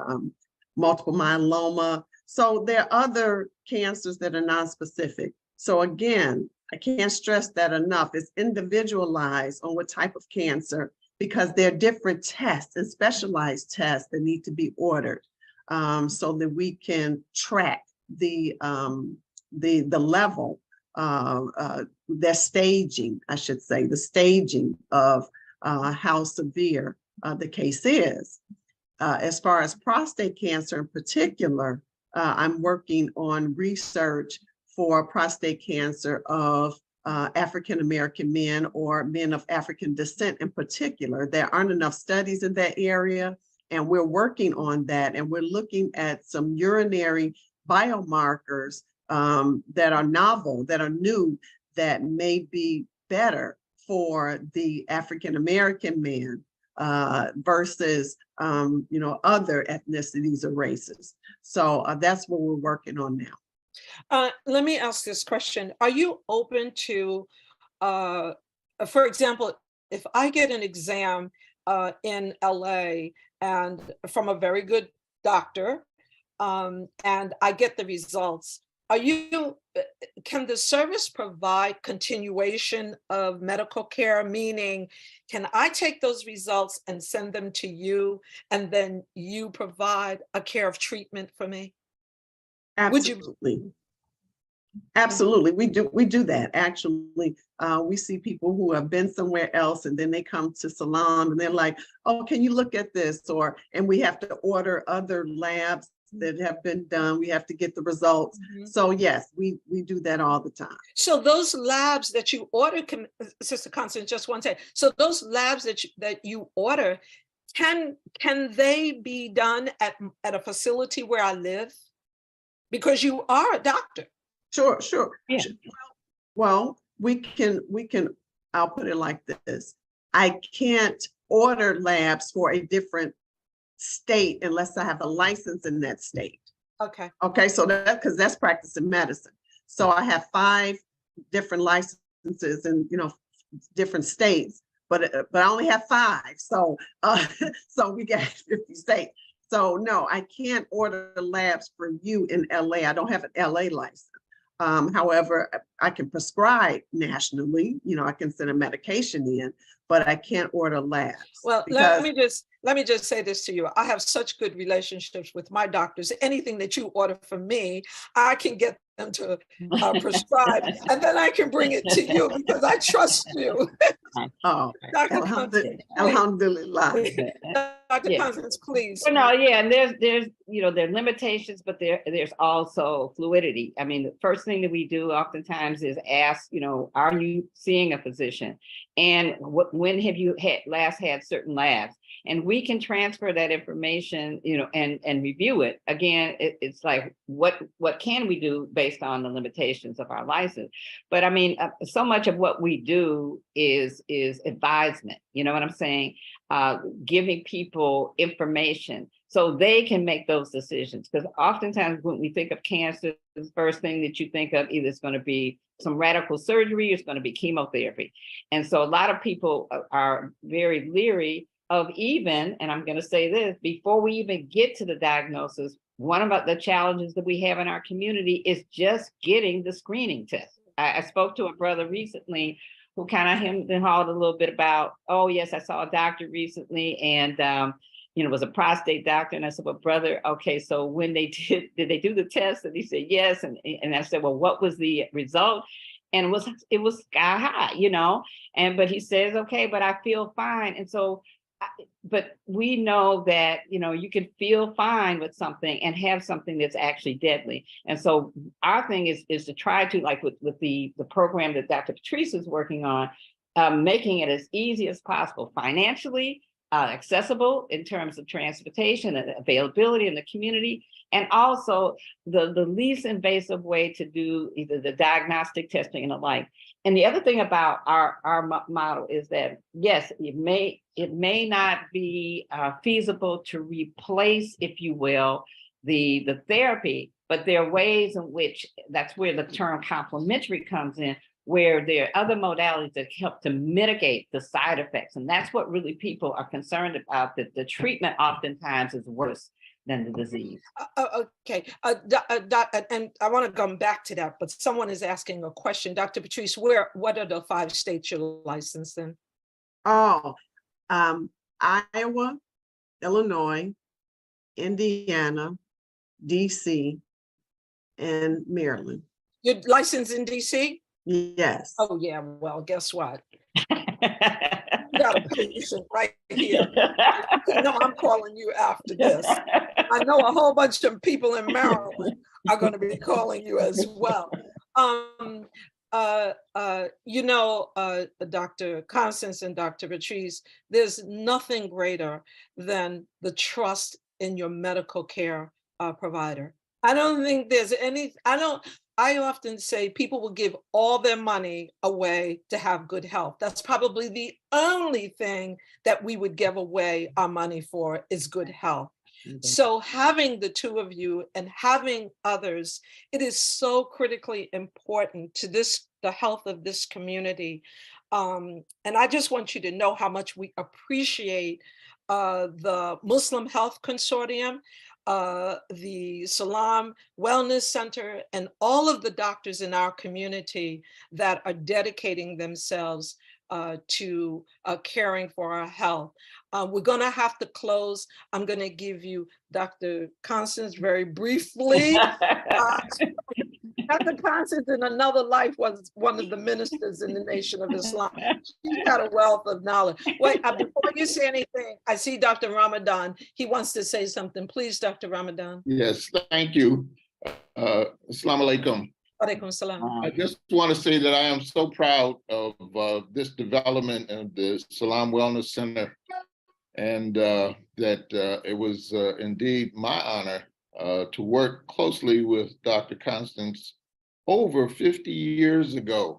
multiple myeloma. So there are other cancers that are non-specific. So again, I can't stress that enough. It's individualized on what type of cancer, because there are different tests and specialized tests that need to be ordered, so that we can track the level, their staging, I should say, the staging of how severe the case is. As far as prostate cancer in particular, I'm working on research for prostate cancer of African-American men or men of African descent in particular. There aren't enough studies in that area, and we're working on that. And we're looking at some urinary biomarkers that are novel, that are new, that may be better for the African-American man versus other ethnicities or races. So that's what we're working on now. Let me ask this question. Are you open to, for example, if I get an exam in LA and from a very good doctor, and I get the results, can the service provide continuation of medical care? Meaning, can I take those results and send them to you, and then you provide a care of treatment for me? Absolutely. Absolutely. We do that. Actually, we see people who have been somewhere else and then they come to Salaam and they're like, oh, can you look at this? And we have to order other labs that have been done. We have to get the results. So yes, we do that all the time. So those labs that you order, Sister Constance, just one second. So those labs that you order, can they be done at a facility where I live? Because you are a doctor. Sure. Yeah. Well, we can, I'll put it like this. I can't order labs for a different state unless I have a license in that state. Okay. Okay, so because that's practicing medicine. So I have 5 different licenses in different states, but I only have 5. So so we got 50 states. So no, I can't order labs for you in LA. I don't have an LA license. However, I can prescribe nationally. I can send a medication in, but I can't order labs. Well, let me just say this to you. I have such good relationships with my doctors. Anything that you order from me, I can get them to prescribe, and then I can bring it to you because I trust you. Oh, Dr. Alhamdulillah. Dr. Constance, please. Well, no, yeah, and there's there are limitations, but there's also fluidity. I mean, the first thing that we do oftentimes is ask, are you seeing a physician, and when have you last had certain labs? And we can transfer that information, and review it. Again, it's like, what can we do based on the limitations of our license? But I mean, so much of what we do is advisement. You know what I'm saying? Giving people information so they can make those decisions. Because oftentimes when we think of cancer, the first thing that you think of either is going to be some radical surgery, or it's going to be chemotherapy. And so a lot of people are very leery of even, and I'm going to say this, before we even get to the diagnosis, one of the challenges that we have in our community is just getting the screening test. I spoke to a brother recently who kind of hemmed and hawed a little bit about, oh yes, I saw a doctor recently, and was a prostate doctor. And I said, well, brother, okay, so when they did they do the test? And he said, yes. And I said, well, what was the result? And it was sky high, but he says, okay, but I feel fine. And so, but we know that, you can feel fine with something and have something that's actually deadly. And so our thing is to try to, like with the program that Dr. Patrice is working on, making it as easy as possible, financially accessible in terms of transportation and availability in the community, and also the least invasive way to do either the diagnostic testing and the like. And the other thing about our model is that, yes, it may not be feasible to replace, if you will, the therapy, but there are ways in which, that's where the term complementary comes in, where there are other modalities that help to mitigate the side effects. And that's what really people are concerned about, that the treatment oftentimes is worse than the disease. Okay, and I want to come back to that, but someone is asking a question. Dr. Patrice, what are the 5 states you're licensed in? Oh, Iowa, Illinois, Indiana, DC, and Maryland. You're licensed in DC? Yes. Oh yeah, well, guess what? You got a patient right here. You know, I'm calling you after this. I know a whole bunch of people in Maryland are going to be calling you as well. You know, Dr. Constance and Dr. Patrice, there's nothing greater than the trust in your medical care provider. I don't think there's any, I often say people will give all their money away to have good health. That's probably the only thing that we would give away our money for is good health. So having the 2 of you and having others, it is so critically important to the health of this community. And I just want you to know how much we appreciate the Muslim Health Consortium, the Salaam Wellness Center, and all of the doctors in our community that are dedicating themselves to caring for our health. We're going to have to close. I'm going to give you Dr. Constance very briefly. Dr. Constance in another life was one of the ministers in the Nation of Islam. She's got a wealth of knowledge. Wait, before you say anything, I see Dr. Ramadan. He wants to say something. Please, Dr. Ramadan. Yes, thank you. Assalamu alaikum. Alaikum salam. I just want to say that I am so proud of this development of the Salaam Wellness Center, and that it was indeed my honor to work closely with Dr. Constance over 50 years ago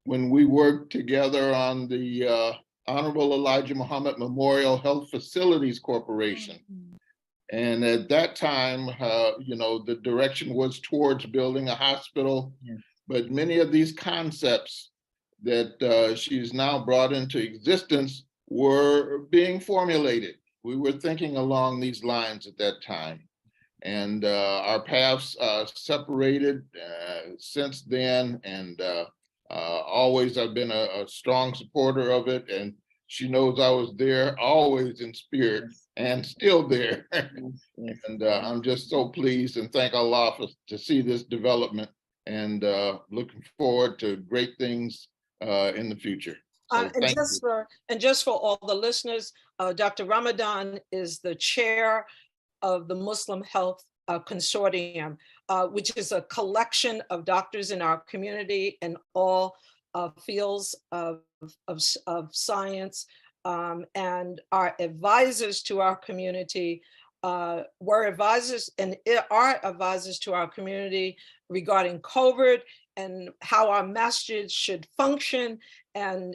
when we worked together on the Honorable Elijah Muhammad Memorial Health Facilities Corporation. And at that time, you know, the direction was towards building a hospital, but many of these concepts that she's now brought into existence were being formulated. We were thinking along these lines at that time. And our paths separated since then, and always I've been a strong supporter of it, and she knows I was there always in spirit and still there. And I'm just so pleased and thank Allah to see this development, and looking forward to great things in the future. So and just for all the listeners, Dr. Ramadan is the chair of the Muslim Health Consortium, which is a collection of doctors in our community in all fields of science, and our advisors to our community were advisors and are advisors to our community regarding COVID and how our masjids should function, and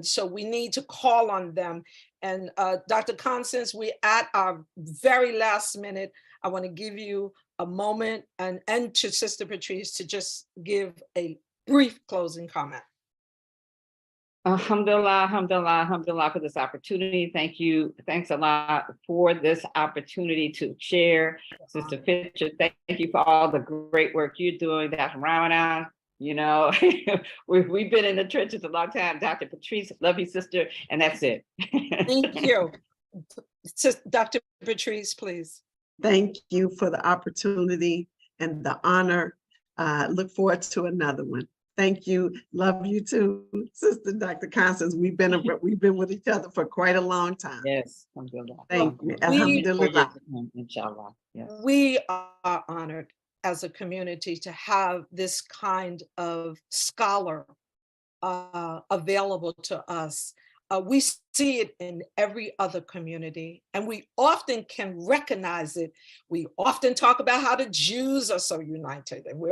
so we need to call on them. And Dr. Constance, we at our very last minute, I want to give you a moment, and to Sister Patrice to just give a brief closing comment. Alhamdulillah, alhamdulillah, alhamdulillah for this opportunity. Thank you. Thanks a lot for this opportunity to share. Sister Fitrah, thank you for all the great work you're doing. Dr. Ramadan, you know, we've been in the trenches a long time. Dr. Patrice, love you, sister, and that's it. Thank you. Dr. Patrice, please. Thank you for the opportunity and the honor. Look forward to another one. Thank you. Love you too, Sister Dr. Constance. We've been with each other for quite a long time. Yes. Alhamdulillah. Thank you. Alhamdulillah. Inshallah. Yes. We are honored as a community to have this kind of scholar available to us. We see it in every other community, and we often can recognize it. We often talk about how the Jews are so united, and we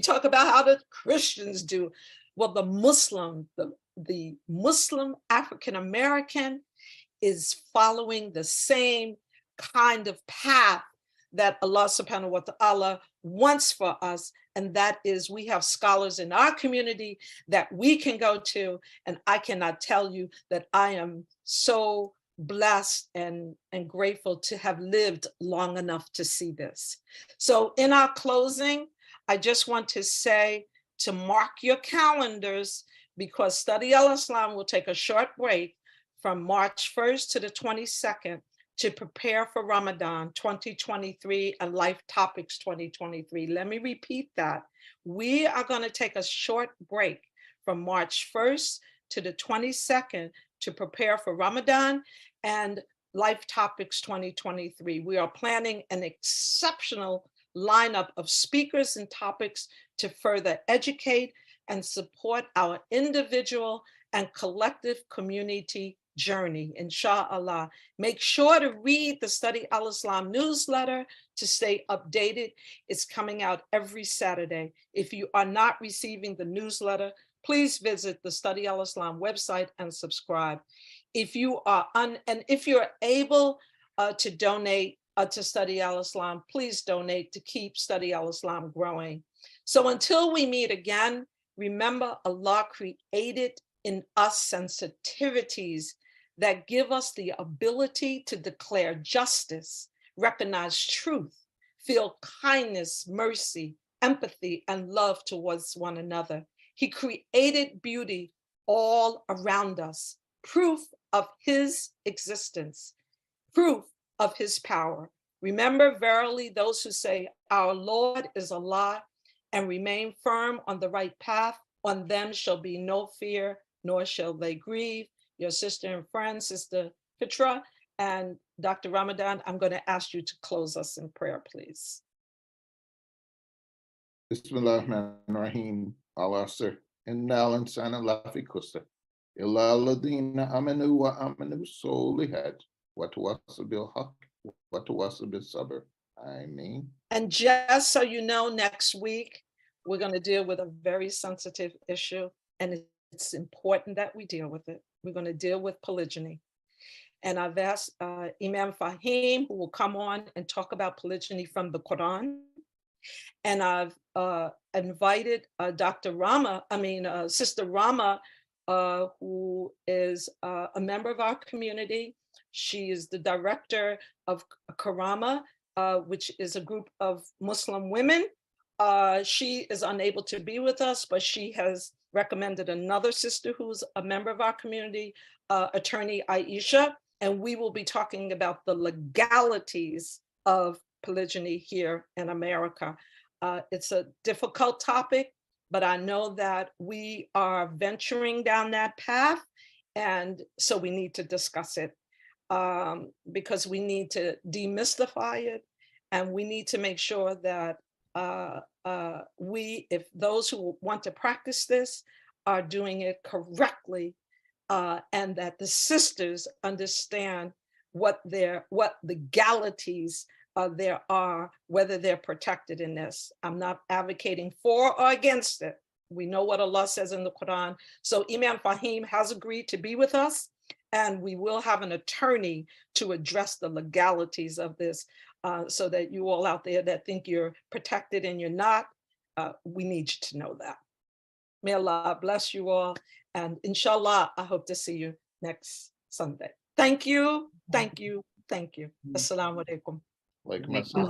talk about how the Christians do. Well, the Muslim African American is following the same kind of path that Allah subhanahu wa ta'ala wants for us, and that is we have scholars in our community that we can go to, and I cannot tell you that I am so blessed and grateful to have lived long enough to see this. So in our closing, I just want to say to mark your calendars, because Study al-Islam will take a short break from March 1st to the 22nd to prepare for Ramadan 2023 and Life Topics 2023. Let me repeat that. We are going to take a short break from March 1st to the 22nd to prepare for Ramadan and Life Topics 2023. We are planning an exceptional lineup of speakers and topics to further educate and support our individual and collective community journey, inshallah. Make sure to read the Study al-Islam newsletter to stay updated. It's coming out every Saturday. If you are not receiving the newsletter, please visit the Study al-Islam website and subscribe. If you are if you're able to donate to Study al-Islam, please donate to keep Study al-Islam growing. So until we meet again, remember Allah created in us sensitivities that give us the ability to declare justice, recognize truth, feel kindness, mercy, empathy, and love towards one another. He created beauty all around us, proof of his existence, proof of his power. Remember, verily, those who say, our Lord is Allah, and remain firm on the right path, on them shall be no fear, nor shall they grieve. Your sister and friend, Sister Fitrah, and Dr. Ramadan, I'm going to ask you to close us in prayer, please. Bismillahirrahmanirrahim. Allah sir. Inna al-insana lafi khusr. Illa alladhina amanu wa amanu solihat. Wa tawasaw bil haqq wa tawasaw bis sabr. Ameen. And just so you know, next week, we're going to deal with a very sensitive issue, and it's important that we deal with it. We're going to deal with polygyny. And I've asked Imam Fahim, who will come on and talk about polygyny from the Quran. And I've invited Sister Rama, who is a member of our community. She is the director of Karama, which is a group of Muslim women. She is unable to be with us, but she has recommended another sister who's a member of our community, attorney Aisha, and we will be talking about the legalities of polygyny here in America. It's a difficult topic, but I know that we are venturing down that path, and so we need to discuss it because we need to demystify it, and we need to make sure that if those who want to practice this are doing it correctly, and that the sisters understand what legalities there are, whether they're protected in this. I'm not advocating for or against it. We know what Allah says in the Quran. So Imam Fahim has agreed to be with us, and we will have an attorney to address the legalities of this, so that you all out there that think you're protected and you're not, we need you to know that. May Allah bless you all. And inshallah, I hope to see you next Sunday. Thank you, thank you, thank you. Assalamu alaikum. Like